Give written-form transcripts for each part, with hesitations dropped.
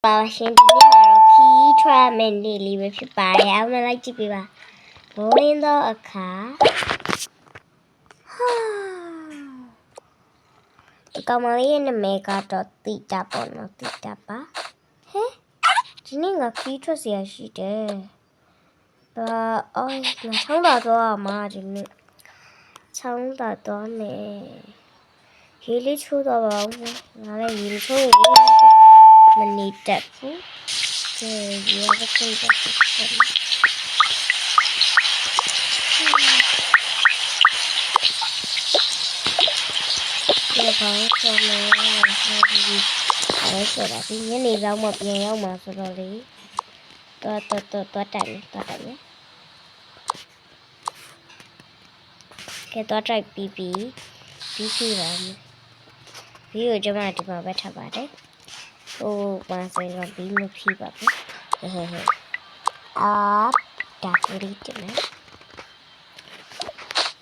ပါရှင်ဒီနေ့မှာတော့ခီးထွက်မင်းလေးလေးပဲဖြစ်ပါတယ်အားလုံးလိုက်ကြည့်ပေးပါမိုးရင်းသောအခါဒီကောင်မလေးရဲ့နာမည်ကတော့တိတာပေါ့နော်တိတာပါဟဲဒီနေ့ငါခီးထွက်เสียရှိတယ်အော်ငါချောင်းသာတော့မှာဒီနေ့ချောင်းသာတော့နေရေလေးချိုးတော့ပါဦးငါလည်းရေလေးချိုးမနေတတ်ဘူးကဲရေကစိတ်တက်တယ်ဒီဘောင်းဆောင်းနေအဲ့ဆိုတာဒီညနေဆောင်မှပြန်ရောက်မှာဆိုတော့လေတော်တိုင်ကဲတော့တိုက်ပြီးပါမယ်ပြီးကိုကျွန်မဒီမှာပဲထားပါတယ်ဟိုပါစေတော့ပြီးမဖြစ်ပါဘူးဒါပူရီတင်မယ်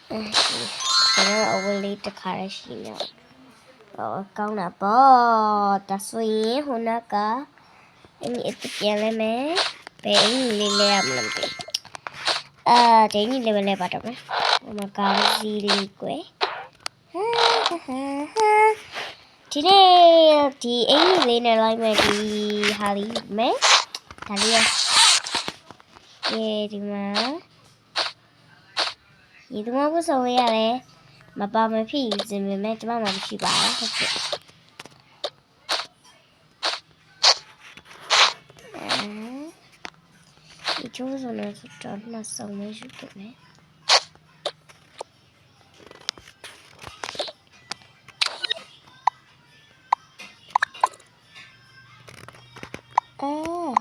ကျွန်တော်အဝလေးတစ်ခါရရှိနေကောင်းတာပေါ့ဒါဆိုရင်ဟိုနကအင်းအစ်ပြန်လဲမယ်ဘယ်အင်းလေးလဲရမလို့ဒီနေ့လေးပဲလဲပါတော့မယ်ဟိုမှာကောင်းစီလေးကွယ်ဒီနေ့ဒီအင်းလေးနဲ့လိုက်မယ်ဒီဟာလေးမယ်ဒါလေးရဒီမှာဒီမှာဘုဆိုရရတယ်မပါမဖြစ်ယူစင်ပေမဲ့ကျွန်မမှမရှိပါဘူးဟုတ်ကဲ့ဒီကျိုးစုံနဲ့တော့နှစ်စုံလေးယူခဲ့မယ်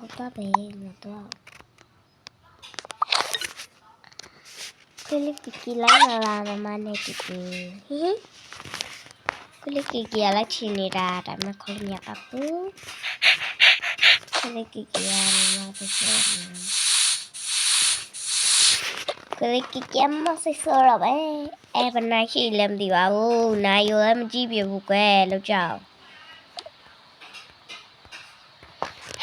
ဟုတ်ပါပဲငါတော့ကလစ်ကီလာလာမနဲ့တူကလစ်ကီလာချင်းနေတာဒါမှခေါ်ရပါဘူးကလစ်ကီလာမဆိုကလစ်ကီမဆိုရပါအဲ့ဘနာရှိလမ်းဒီပါဘူးနိုင်ရောမကြည့်ပြဘူးကွယ်လောက်ကြောက်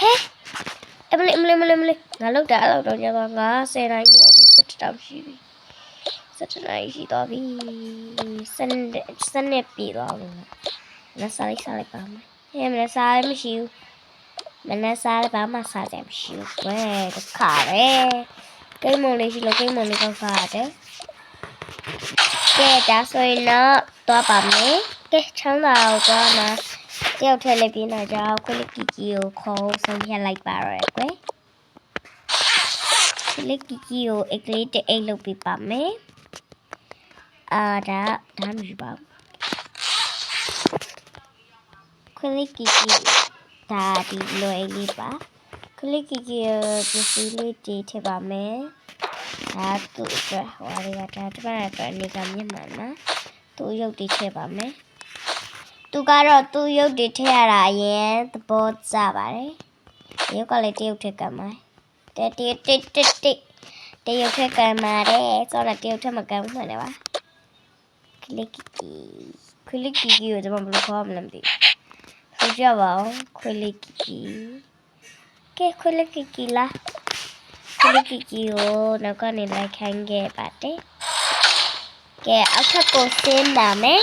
ဟဲ့မလေးငါလောက်တာအဲ့တော့ညပါငါ10နိုင်တော့အခု17တောင်ရှိပြီ17နိုင်ရှိတော့ပြီစနေပြီတော့မစားလိုက်ပါမယ်မစားလည်းမရှိဘူးမစားလည်းဘာမှစားတယ်မရှိဘူးကွယ်တခါပဲကိန်းမုံလေးရှိလို့ကိန်းမုံလေးကောက်စားရတယ်ကဲဒါဆိုရင်တော့သွားပါမယ်ကဲချမ်းသာတော့မှာတယောက်ထည့်လိုက်ပြီးတော့ကြောက်ခွလစ်ကီကိုခေါ်ဆုံးဖြတ်လိုက်ပါတော့ကွယ်ခွလစ်ကီကိုအကလေးတစ်အိတ်လုပ်ပေးပါမယ်ဒါမရှိပါဘူးခွလစ်ကီဒါဒီလွယ်လေးပါခွလစ်ကီပစ္စည်းလေးတီးထည့်ပါမယ်ဒါသူ့အတွက်ဟိုအရာဒါတပတ်အတွက်နေကမျက်မှန်နော်သူ့ရုပ်တီးထည့်ပါမယ်သူကတော့သူ့ရုပ်တီးထည့်ရတာအရင်သဘောကျပါတယ်ရုပ်ကလည်းတရုပ်ထည့်ကမ်းမယ်တရုပ်ထည့်ကမ်းပါတယ်ဆိုတော့တရုပ်ထည့်မကမ်းဘူးနဲ့ပါခွလစ်ကီကိုကျွန်မဘယ်လိုခေါ်မလဲမသိဘူးဆိုကြပါဦးခွလစ်ကီကဲခွလစ်ကီလာခွလစ်ကီကိုနောက်ကနေလိုက်ခိုင်းခဲ့ပါတယ်ကဲအောက်ထပ်ကိုဆင်းပါမယ်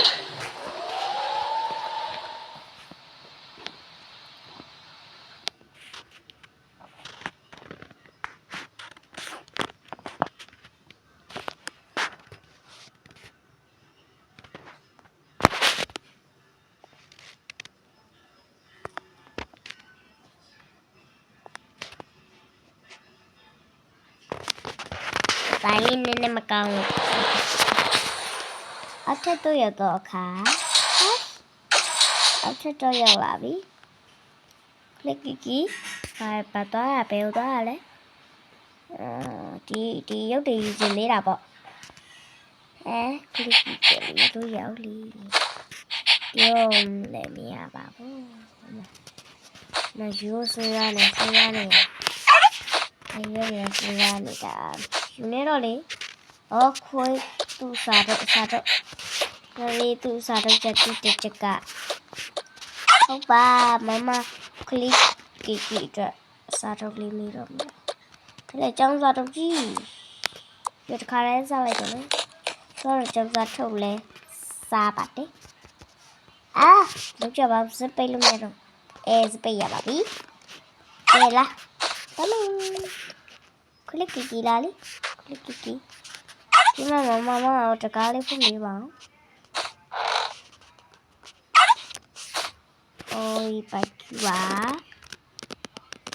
ဘာလို့နည်းနည်းမကောင်းလို့အောက်ထပ်တော့ရတော့အခါအောက်ထပ်တော့ရောက်လာပြီခလစ်ကီပါတော့ရဘယ်တော့ရလဲဒီရုပ်တွေယူစင်သေးတာပေါ့ခလစ်ကီတို့ရောက်လီပြောလည်းမရပါဘူးမယူဆိုရနေအဲ့ရနေနေတာယူနေတော့လေခွေးသူ့စားတော့လေသူ့စားတော့ချက်ကဟုတ်ပါမမခလစ် ကီအတွက်အစားထုတ်လေးမေးတော့မယ်ဒီလေចောင်းစားထုတ်ကြည့်ဒီတစ်ခါလဲစားလိုက်တော့နော်တော့ចောင်းစားထုတ်လဲစားပါတယ်အာလောက်ကြပါစပိတ်လို့မရတော့စပိတ်ရပါပြီကဲလာတမန်ခလစ်ကီလာလေခလစ်ကီဒီမှာမမတကားလေးဖွင့်ပေးပါအောင်အိုးပါကျူပါ